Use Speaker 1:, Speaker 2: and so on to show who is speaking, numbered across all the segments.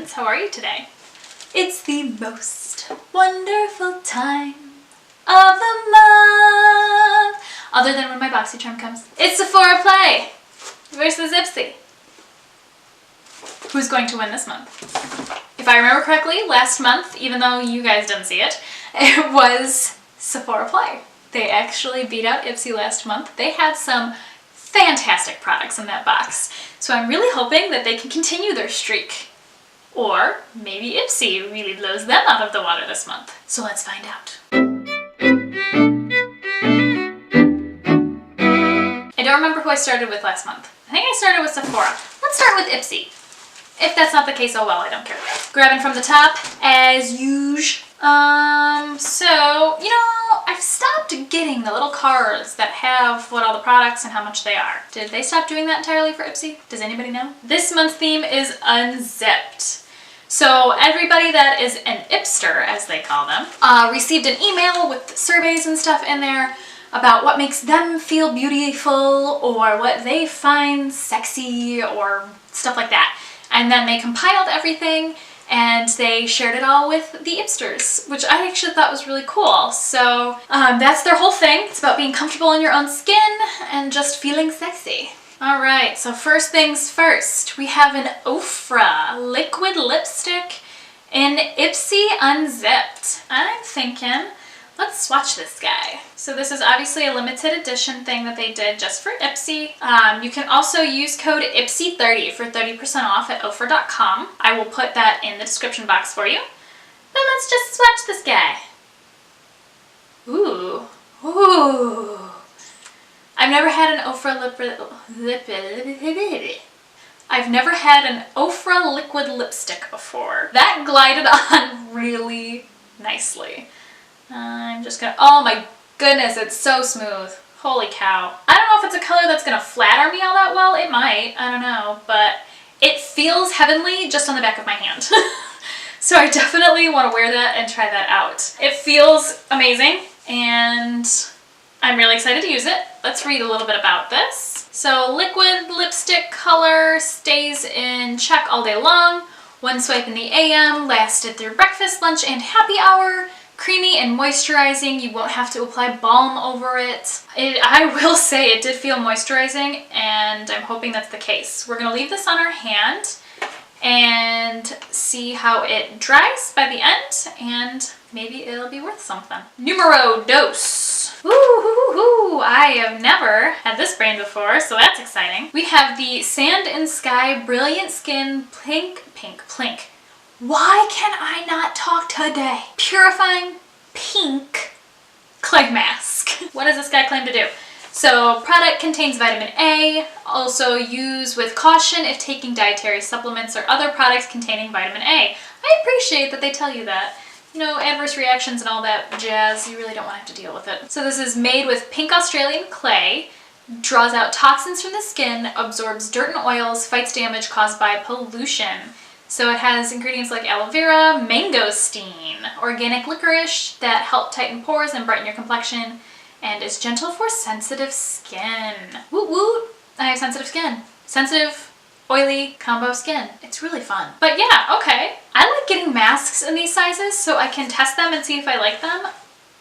Speaker 1: friends, how are you today? It's the most wonderful time of the month, other than when my BoxyCharm comes. It's Sephora Play versus Ipsy. Who's going to win this month? If I remember correctly, last month, even though you guys didn't see it, it was Sephora Play. They actually beat out Ipsy last month. They had some fantastic products in that box. So I'm really hoping that they can continue their streak. Or maybe Ipsy really blows them out of the water this month. So let's find out. I don't remember who I started with last month. I think I started with Sephora. Let's start with Ipsy. If that's not the case, oh well, I don't care. Grabbing from the top, as usual. So, you know, I've stopped getting the little cards that have what all the products and how much they are. Did they stop doing that entirely for Ipsy? Does anybody know? This month's theme is unzipped. So everybody that is an Ipster, as they call them, received an email with surveys and stuff in there about what makes them feel beautiful or what they find sexy or stuff like that. And then they compiled everything and they shared it all with the Ipsters, which I actually thought was really cool. So that's their whole thing. It's about being comfortable in your own skin and just feeling sexy. All right, so first things first, we have an Ofra liquid lipstick in Ipsy Unzipped. I'm thinking, let's swatch this guy. So this is obviously a limited edition thing that they did just for Ipsy. You can also use code Ipsy30 for 30% off at ofra.com. I will put that in the description box for you. But let's just swatch this guy. Ooh, ooh. I've never had an Ofra I've never had an Ofra liquid lipstick before. That glided on really nicely. I'm just gonna, oh my goodness, it's so smooth. Holy cow. I don't know if it's a color that's gonna flatter me all that well. It might, I don't know, but it feels heavenly just on the back of my hand. So I definitely want to wear that and try that out. It feels amazing and I'm really excited to use it. Let's read a little bit about this. So liquid lipstick color stays in check all day long. One swipe in the AM, lasted through breakfast, lunch, and happy hour. Creamy and moisturizing. You won't have to apply balm over it. I will say it did feel moisturizing and I'm hoping that's the case. We're gonna leave this on our hand and see how it dries by the end and maybe it'll be worth something. Numero dos. Woo-hoo-hoo-hoo. I have never had this brand before, so that's exciting. We have the Sand and Sky Brilliant Skin Pink. Why can I not talk today? Purifying pink clay mask. What does this guy claim to do? So, product contains vitamin A, also use with caution if taking dietary supplements or other products containing vitamin A. I appreciate that they tell you that. You know, adverse reactions and all that jazz, you really don't want to have to deal with it. So this is made with pink Australian clay, draws out toxins from the skin, absorbs dirt and oils, fights damage caused by pollution. So it has ingredients like aloe vera, mangosteen, organic licorice that help tighten pores and brighten your complexion, and is gentle for sensitive skin. Woot woot! I have sensitive skin. Sensitive, oily, combo skin. It's really fun. But yeah, okay. I like getting masks in these sizes so I can test them and see if I like them.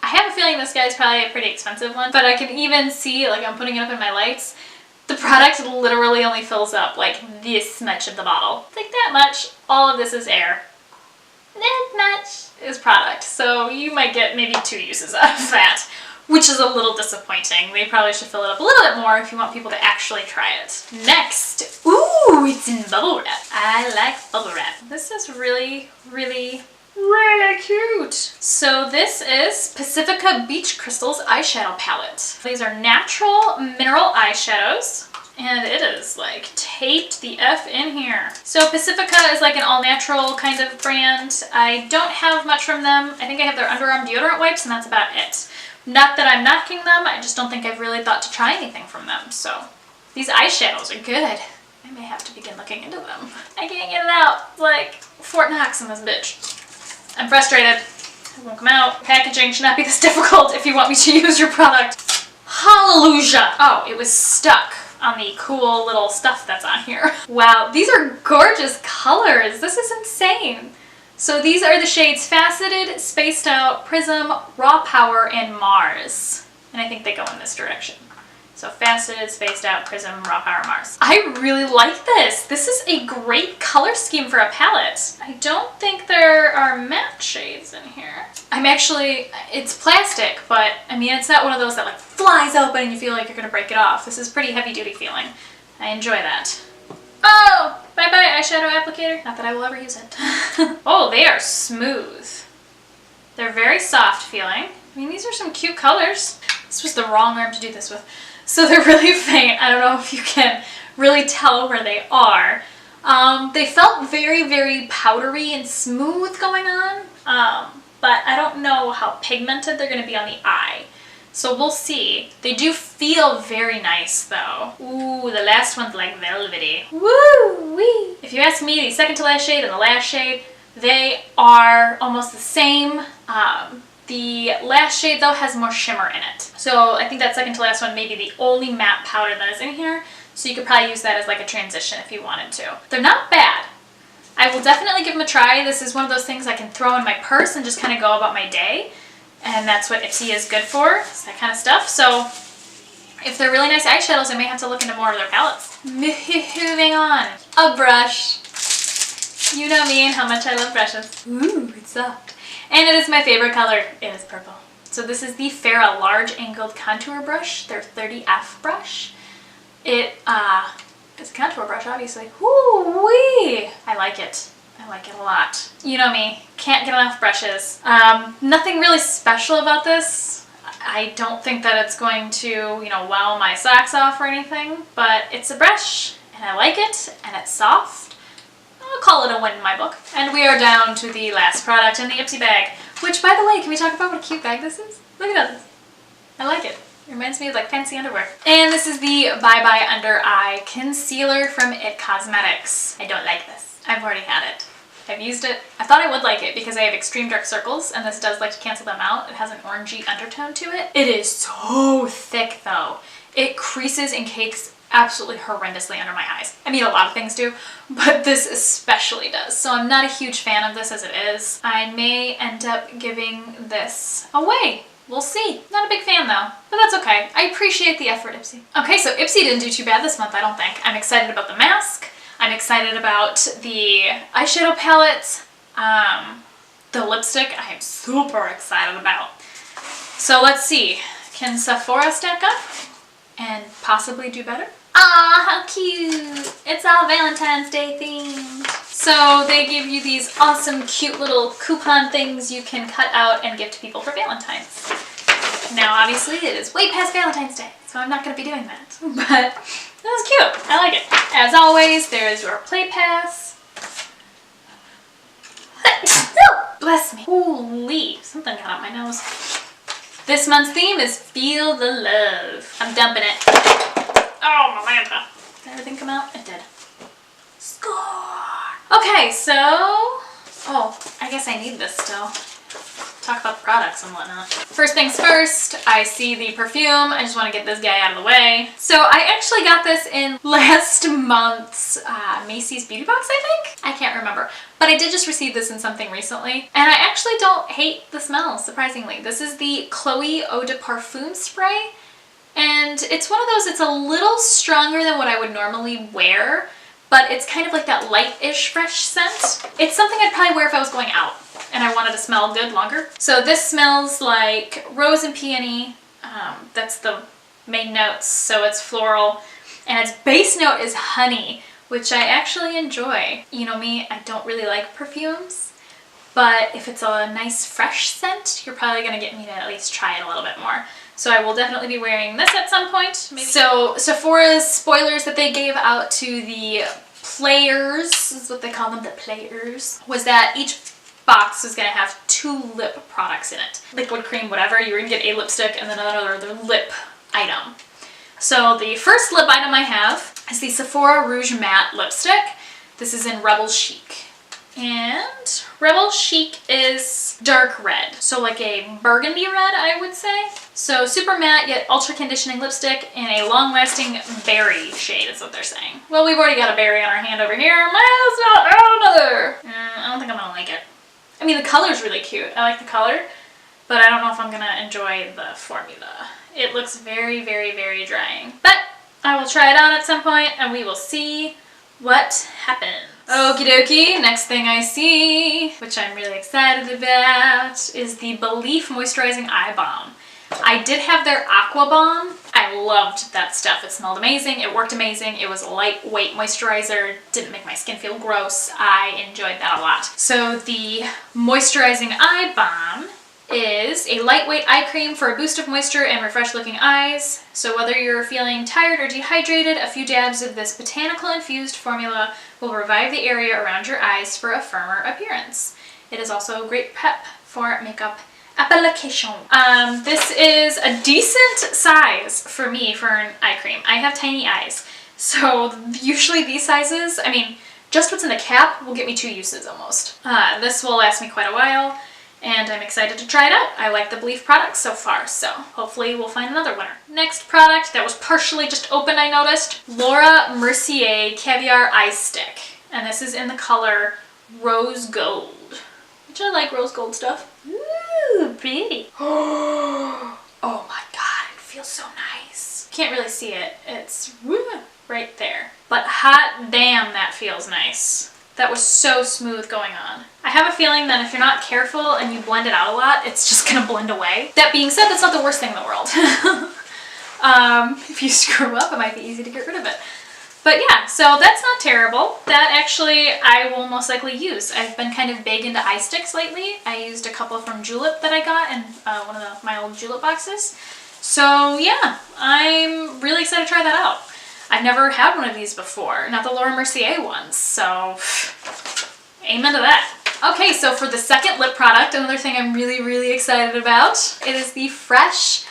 Speaker 1: I have a feeling this guy's probably a pretty expensive one, but I can even see, like I'm putting it up in my lights, the product literally only fills up like this much of the bottle. Like that much. All of this is air. That much is product. So you might get maybe 2 uses out of that, which is a little disappointing. They probably should fill it up a little bit more if you want people to actually try it. Next, ooh, it's in bubble wrap. I like bubble wrap. This is really, really, really cute. So this is Pacifica Beach Crystals eyeshadow palette. These are natural mineral eyeshadows and it is like taped the F in here. So Pacifica is like an all-natural kind of brand. I don't have much from them. I think I have their underarm deodorant wipes and that's about it. Not that I'm knocking them, I just don't think I've really thought to try anything from them. So these eyeshadows are good. I may have to begin looking into them. I can't get it out. It's like Fort Knox in this bitch. I'm frustrated. It won't come out. Packaging should not be this difficult if you want me to use your product. Hallelujah! Oh, it was stuck on the cool little stuff that's on here. Wow, these are gorgeous colors. This is insane. So these are the shades Faceted, Spaced Out, Prism, Raw Power, and Mars. And I think they go in this direction. So Faceted, Spaced Out, Prism, Raw Power, Mars. I really like this. This is a great color scheme for a palette. I don't think there are matte shades in here. It's plastic, but I mean, it's not one of those that like flies open and you feel like you're gonna break it off. This is pretty heavy duty feeling. I enjoy that. Oh, bye-bye eyeshadow applicator. Not that I will ever use it. Oh, they are smooth. They're very soft feeling. I mean, these are some cute colors. This was the wrong arm to do this with. So they're really faint. I don't know if you can really tell where they are. They felt very, very powdery and smooth going on, but I don't know how pigmented they're going to be on the eye. So we'll see. They do feel very nice though. Ooh, the last one's like velvety. Woo-wee! If you ask me, the second to last shade and the last shade, they are almost the same. The last shade though has more shimmer in it. So I think that second to last one may be the only matte powder that is in here. So you could probably use that as like a transition if you wanted to. They're not bad. I will definitely give them a try. This is one of those things I can throw in my purse and just kind of go about my day. And that's what Ipsy is good for, it's that kind of stuff. So if they're really nice eyeshadows, I may have to look into more of their palettes. Moving on. A brush. You know me and how much I love brushes. Ooh, it's soft. And it is my favorite color. It is purple. So this is the Farrah Large Angled Contour Brush, their 30F brush. It's a contour brush, obviously. Woo-wee! I like it. I like it a lot. You know me, can't get enough brushes. Nothing really special about this. I don't think that it's going to, you know, wow my socks off or anything, but it's a brush and I like it and it's soft. I'll call it a win in my book. And we are down to the last product in the Ipsy bag, which, by the way, can we talk about what a cute bag this is? Look at this. I like it. It reminds me of like fancy underwear. And this is the Bye Bye Under Eye Concealer from It Cosmetics. I don't like this. I've already had it. I've used it. I thought I would like it because I have extreme dark circles and this does like to cancel them out. It has an orangey undertone to it. It is so thick though. It creases and cakes absolutely horrendously under my eyes. I mean, a lot of things do, but this especially does. So I'm not a huge fan of this as it is. I may end up giving this away. We'll see. Not a big fan though, but that's okay. I appreciate the effort, Ipsy. Okay, so Ipsy didn't do too bad this month, I don't think. I'm excited about the mask. I'm excited about the eyeshadow palettes. The lipstick I am super excited about. So let's see. Can Sephora stack up and possibly do better? Ah, how cute! It's all Valentine's Day themed. So they give you these awesome, cute little coupon things you can cut out and give to people for Valentine's. Now, obviously, it is way past Valentine's Day, so I'm not going to be doing that. But that was cute. I like it. As always, there's your Play Pass. Bless me. Holy, something got out my nose. This month's theme is Feel the Love. I'm dumping it. Oh, my Lanta. Did everything come out? It did. Score! Okay, so... Oh, I guess I need this still. Talk about the products and whatnot. First things first, I see the perfume. I just want to get this guy out of the way. So I actually got this in last month's Macy's Beauty Box, I think? I can't remember. But I did just receive this in something recently. And I actually don't hate the smell, surprisingly. This is the Chole Eau De Parfum spray. And it's one of those, it's a little stronger than what I would normally wear, but it's kind of like that light-ish fresh scent. It's something I'd probably wear if I was going out and I wanted to smell good longer. So this smells like rose and peony. That's the main notes, so it's floral. And its base note is honey, which I actually enjoy. You know me, I don't really like perfumes, but if it's a nice fresh scent, you're probably gonna get me to at least try it a little bit more. So I will definitely be wearing this at some point. Maybe. So Sephora's spoilers that they gave out to the players, this is what they call them, the players, was that each box was going to have 2 lip products in it. Liquid cream, whatever, you were going to get a lipstick and then another lip item. So the first lip item I have is the Sephora Rouge Matte Lipstick. This is in Rebel Chic. And Rebel Chic is dark red, so like a burgundy red, I would say. So super matte yet ultra conditioning lipstick in a long-lasting berry shade is what they're saying. Well, we've already got a berry on our hand over here. Might as well add another. I don't think I'm gonna like it. I mean, the color's really cute. I like the color, but I don't know if I'm gonna enjoy the formula. It looks very, very, very drying. But I will try it on at some point and we will see what happens. Okie dokie, next thing I see, which I'm really excited about, is the Belief Moisturizing Eye Balm. I did have their Aqua Balm. I loved that stuff. It smelled amazing. It worked amazing. It was a lightweight moisturizer. Didn't make my skin feel gross. I enjoyed that a lot. So the Moisturizing Eye Balm is a lightweight eye cream for a boost of moisture and refreshed looking eyes. So whether you're feeling tired or dehydrated, a few dabs of this botanical infused formula will revive the area around your eyes for a firmer appearance. It is also a great prep for makeup application. This is a decent size for me for an eye cream. I have tiny eyes, so usually these sizes, I mean, just what's in the cap will get me 2 uses almost. This will last me quite a while, and I'm excited to try it out. I like the Belief products so far, so hopefully we'll find another winner. Next product that was partially just open, I noticed, Laura Mercier Caviar Eye Stick. And this is in the color Rose Gold, which I like rose gold stuff. Ooh, pretty. Oh my god, it feels so nice. Can't really see it. It's right there. But hot damn, that feels nice. That was so smooth going on. I have a feeling that if you're not careful and you blend it out a lot, it's just gonna blend away. That being said, that's not the worst thing in the world. If you screw up, it might be easy to get rid of it. But yeah, so that's not terrible. That actually I will most likely use. I've been kind of big into eye sticks lately. I used a couple from Julep that I got in one of my old Julep boxes. So yeah, I'm really excited to try that out. I've never had one of these before, not the Laura Mercier ones, so amen to that. Okay, so for the second lip product, another thing I'm really, really excited about, it is the Fresh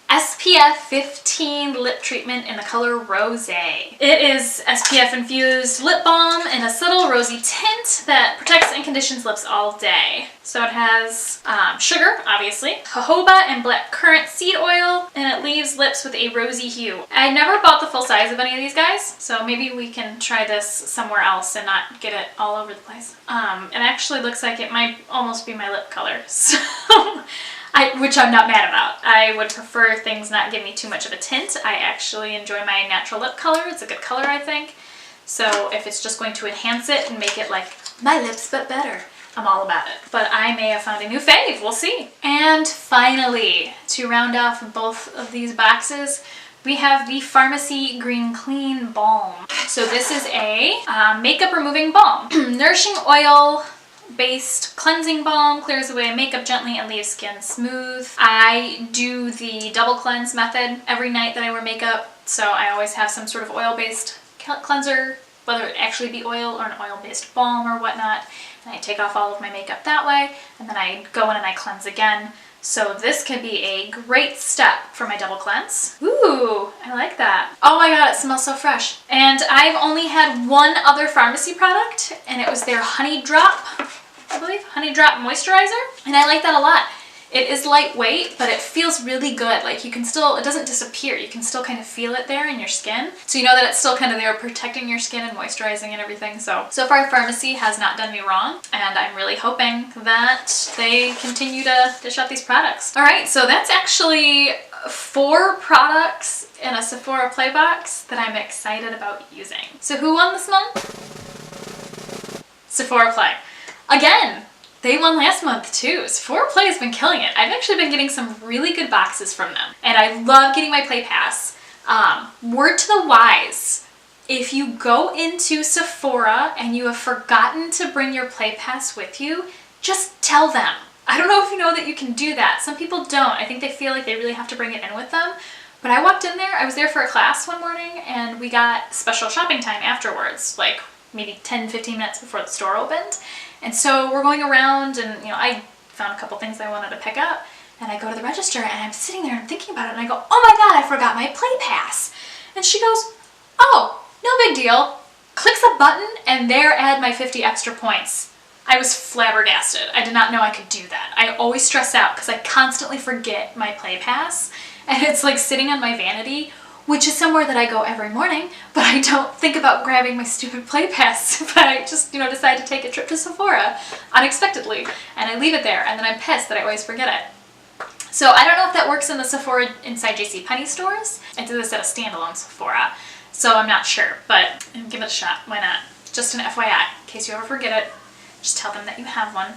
Speaker 1: SPF 15 lip treatment in the color Rosé. It is SPF infused lip balm in a subtle rosy tint that protects and conditions lips all day. So it has sugar, obviously, jojoba and black currant seed oil, and it leaves lips with a rosy hue. I never bought the full size of any of these guys, so maybe we can try this somewhere else and not get it all over the place. It actually looks like it might almost be my lip color, so which I'm not mad about. I would prefer things not give me too much of a tint. I actually enjoy my natural lip color. It's a good color, I think. So if it's just going to enhance it and make it like my lips but better, I'm all about it. But I may have found a new fave. We'll see. And finally, to round off both of these boxes, we have the Pharmacy Green Clean Balm. So this is a makeup removing balm. Nourishing oil based cleansing balm, clears away makeup gently and leaves skin smooth. I do the double cleanse method every night that I wear makeup, so I always have some sort of oil-based cleanser, whether it actually be oil or an oil-based balm or whatnot, and I take off all of my makeup that way, and then I go in and I cleanse again. So this could be a great step for my double cleanse. Ooh, I like that. Oh my god, it smells so fresh. And I've only had one other pharmacy product, and it was their Honey Drop, I believe, Honey Drop Moisturizer, and I like that a lot. It is lightweight, but it feels really good. Like you can still, it doesn't disappear. You can still kind of feel it there in your skin. So you know that it's still kind of there protecting your skin and moisturizing and everything. So far Pharmacy has not done me wrong, and I'm really hoping that they continue to dish out these products. All right, so that's actually 4 products in a Sephora Play box that I'm excited about using. So who won this month? Sephora Play. Again, they won last month too. Sephora Play has been killing it. I've actually been getting some really good boxes from them, and I love getting my Play Pass. Word to the wise, if you go into Sephora and you have forgotten to bring your Play Pass with you, just tell them. I don't know if you know that you can do that. Some people don't. I think they feel like they really have to bring it in with them. But I walked in there, I was there for a class one morning, and we got special shopping time afterwards, like maybe 10-15 minutes before the store opened. And so we're going around, and I found a couple things I wanted to pick up, and I go to the register and I'm sitting there and I'm thinking about it, and I go, oh my god, I forgot my Play Pass. And she goes, oh, no big deal. Clicks a button and there, add my 50 extra points. I was flabbergasted. I did not know I could do that. I always stress out because I constantly forget my Play Pass, and it's like sitting on my vanity, which is somewhere that I go every morning, but I don't think about grabbing my stupid Play Pass if I just, decide to take a trip to Sephora unexpectedly, and I leave it there, and then I'm pissed that I always forget it. So I don't know if that works in the Sephora inside JCPenney stores. I did this at a standalone Sephora, so I'm not sure, but give it a shot. Why not? Just an FYI, in case you ever forget it, just tell them that you have one,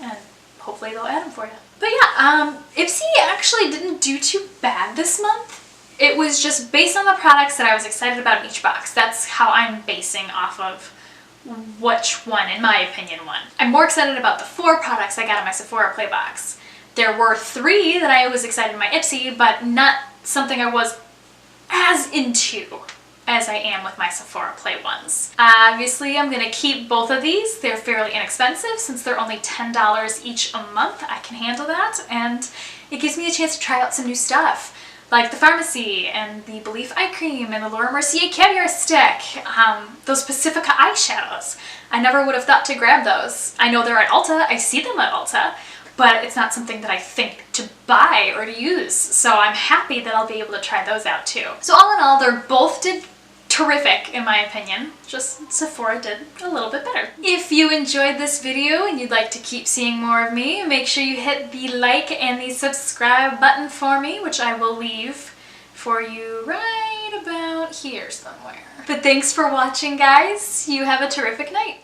Speaker 1: and hopefully they'll add them for you. But yeah, Ipsy actually didn't do too bad this month. It was just based on the products that I was excited about in each box. That's how I'm basing off of which one, in my opinion, won. I'm more excited about the 4 products I got in my Sephora Play box. There were 3 that I was excited in my Ipsy, but not something I was as into as I am with my Sephora Play ones. Obviously, I'm gonna keep both of these. They're fairly inexpensive since they're only $10 each a month. I can handle that, and it gives me a chance to try out some new stuff, like the Pharmacy and the Belief Eye Cream and the Laura Mercier Caviar Stick, those Pacifica eyeshadows. I never would have thought to grab those. I know they're at Ulta, I see them at Ulta, but it's not something that I think to buy or to use, so I'm happy that I'll be able to try those out too. So all in all, they both did terrific in my opinion, just Sephora did a little bit better. If you enjoyed this video and you'd like to keep seeing more of me, make sure you hit the like and the subscribe button for me, which I will leave for you right about here somewhere. But thanks for watching, guys. You have a terrific night.